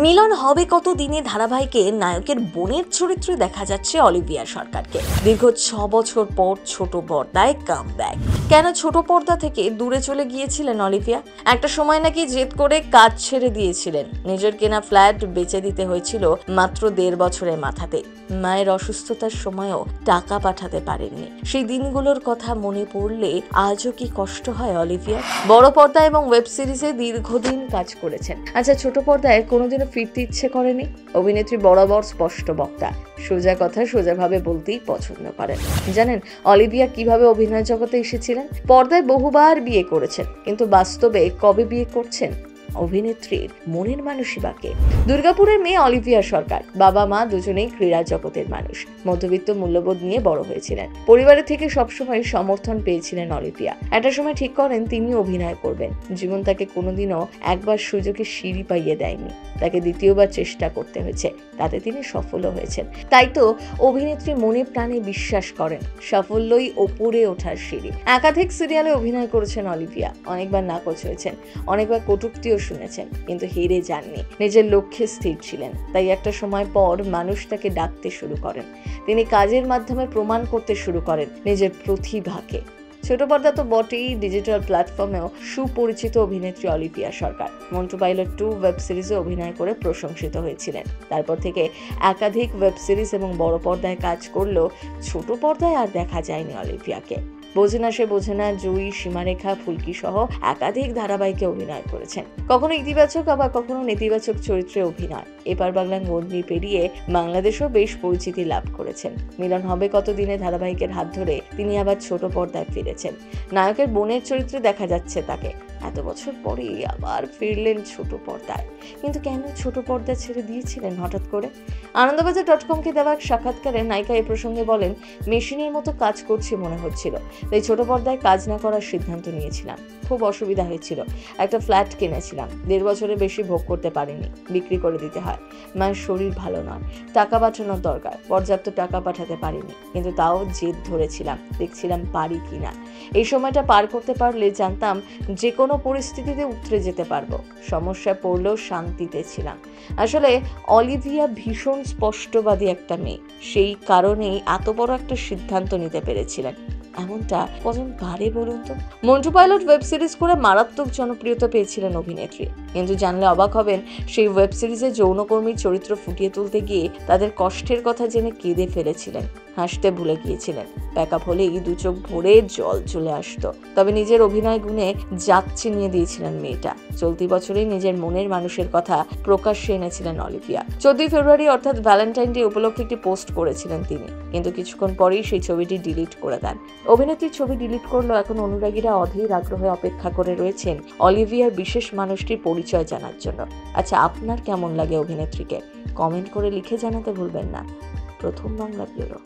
মিলন হবে কত দিনে ধারাবাহিকে নায়কের বোনের চরিত্রে দেখা যাচ্ছে অলিভিয়া সরকারকে। দীর্ঘ 6 বছর পর ছোট পর্দায় কামব্যাক। কেন ছোট পর্দা থেকে দূরে চলে গিয়েছিলেন অলিভিয়া? একটা সময় নাকি জেদ করে কাজ ছেড়ে দিয়েছিলেন। নিজের কেনা ফ্ল্যাট বেচে দিতে হয়েছিল মাত্র 1.5 বছরের মাথাতে। মায়ের অসুস্থতার সময়ও টাকা পাঠাতে পারেননি। সেই দিনগুলোর কথা মনে পড়লে আজও কি কষ্ট হয় অলিভিয়া। বড় পর্দা এবং ওয়েব সিরিজে দীর্ঘদিন কাজ করেছেন। আচ্ছা, ছোট পর্দায় কোনোদিনও ফিরতে ইচ্ছে করেনি? অভিনেত্রী বরাবর স্পষ্ট বক্তা, সোজা কথা সোজাভাবে বলতেই পছন্দ করেন। জানেন অলিভিয়া কিভাবে অভিনয় জগতে এসেছিলেন? পর্দায় বহুবার বিয়ে করেছেন, কিন্তু বাস্তবে কবে বিয়ে করছেন? অভিনেত্রীর মনের মানুষই বাকে। দুর্গাপুরের মেয়ে অলিভিয়া সরকার। বাবা মা দুজনেই ক্রীড়া জগতের মানুষ। মধ্যবিত্ত মূল্যবোধ নিয়ে বড় হয়েছিলেন। পরিবারের থেকে সবসময় সমর্থন পেয়েছিলেন অলিভিয়া। একটা সময় ঠিক করেন তিনি অভিনয় করবেন। জীবন তাকে কোনোদিনও একবার সুযোগে সিঁড়ি পাইয়ে দেয়নি, তাকে দ্বিতীয়বার চেষ্টা করতে হয়েছে। তাতে তিনি সফলও হয়েছেন। তাই তো অভিনেত্রী মনে প্রাণে বিশ্বাস করেন সাফল্যই ওপরে ওঠার সিঁড়ি। একাধিক সিরিয়ালে অভিনয় করেছেন অলিভিয়া। অনেকবার নাকচ হয়েছেন, অনেকবার কটূক্তিও শুনেছেন, কিন্তু হেরে যাননি। নিজের লক্ষ্যে স্থির ছিলেন। তাই একটা সময় পর মানুষ তাকে ডাকতে শুরু করেন। তিনি কাজের মাধ্যমে প্রমাণ করতে শুরু করেন নিজের প্রতিভাকে। ছোট পর্দা তো বটেই, ডিজিটাল প্ল্যাটফর্মেও সুপরিচিত অভিনেত্রী অলিভিয়া সরকার। মন্টু পাইলট 2 ওয়েব সিরিজে অভিনয় করে প্রশংসিত হয়েছিলেন। তারপর থেকে একাধিক ওয়েব সিরিজ এবং বড় পর্দায় কাজ করলেও ছোট পর্দায় আর দেখা যায়নি অলিভিয়াকে। বোঝে না সে বোঝে না, জয়ী, সীমারেখা, ফুলকি সহ একাধিক ধারাবাহিকে অভিনয় করেছেন। কখনো ইতিবাচক আবার কখনো নেতিবাচক চরিত্রে অভিনয়। এপার বাংলার গণ্ডি পেরিয়ে বাংলাদেশেও বেশ পরিচিতি লাভ করেছেন। মিলন হবে কত দিনে ধারাবাহিকের হাত ধরে তিনি আবার ছোট পর্দায় ফিরেছেন। নায়কের বোনের চরিত্রে দেখা যাচ্ছে তাকে। এত বছর পরে আবার ফিরলেন ছোট পর্দায়। কিন্তু কেন ছোট পর্দা ছেড়ে দিয়েছিলেন হঠাৎ করে? আনন্দবাজার.com-কে দেওয়া এক সাক্ষাৎকারে নায়িকা এই প্রসঙ্গে বলেন, মেশিনের মতো কাজ করছি মনে হচ্ছিল, তাই ছোট পর্দায় কাজ না করার সিদ্ধান্ত নিয়েছিলাম। খুব অসুবিধা হয়েছিল। একটা ফ্ল্যাট কিনেছিলাম, 1.5 বছরের বেশি ভোগ করতে পারিনি, বিক্রি করে দিতে হয়। মায়ের শরীর ভালো নয়, টাকা পাঠানোর দরকার, পর্যাপ্ত টাকা পাঠাতে পারিনি, কিন্তু তাও জেদ ধরেছিলাম, দেখছিলাম পারি কিনা। এই সময়টা পার করতে পারলে জানতাম যে কোনো পরিস্থিতিতে উতরে যেতে পারবো। সমস্যা পড়লেও শান্তিতে ছিলাম। আসলে অলিভিয়া ভীষণ স্পষ্টবাদী একটা মেয়ে, সেই কারণেই এত বড় একটা সিদ্ধান্ত নিতে পেরেছিলেন। এমনটা কজন পারে বলুন তো? মন্টু পাইলট ওয়েব সিরিজ করে মারাত্মক জনপ্রিয়তা পেয়েছিলেন অভিনেত্রী, কিন্তু জানলে অবাক হবেন সেই ওয়েব সিরিজে যৌনকর্মীর চরিত্র ফুটিয়ে তুলতে গিয়ে তাদের কষ্টের কথা জেনে কেঁদে ফেলেছিলেন, হাসতে ভুলে গিয়েছিলেন। প্যাকআপ হলেই 2 চোখ ভরে জল চলে আসতো। তবে নিজের অভিনয় গুণে জাত চিনিয়ে দিয়েছিলেন মেয়েটা। চলতি বছরেই নিজের মনের মানুষের কথা প্রকাশ্যে এনেছিলেন অলিভিয়া। 14 ফেব্রুয়ারি অর্থাৎ ভ্যালেন্টাইন ডে উপলক্ষে একটি পোস্ট করেছিলেন তিনি, কিন্তু কিছুক্ষণ পরেই সেই ছবিটি ডিলিট করে দেন। অভিনেত্রীর ছবি ডিলিট করলেও এখন অনুরাগীরা অধীর আগ্রহে অপেক্ষা করে রয়েছেন অলিভিয়ার বিশেষ মানুষটির পরিচয় জানার জন্য। আচ্ছা, আপনার কেমন লাগে অভিনেত্রীকে? কমেন্ট করে লিখে জানাতে ভুলবেন না। প্রথম বাংলা ব্যুরো।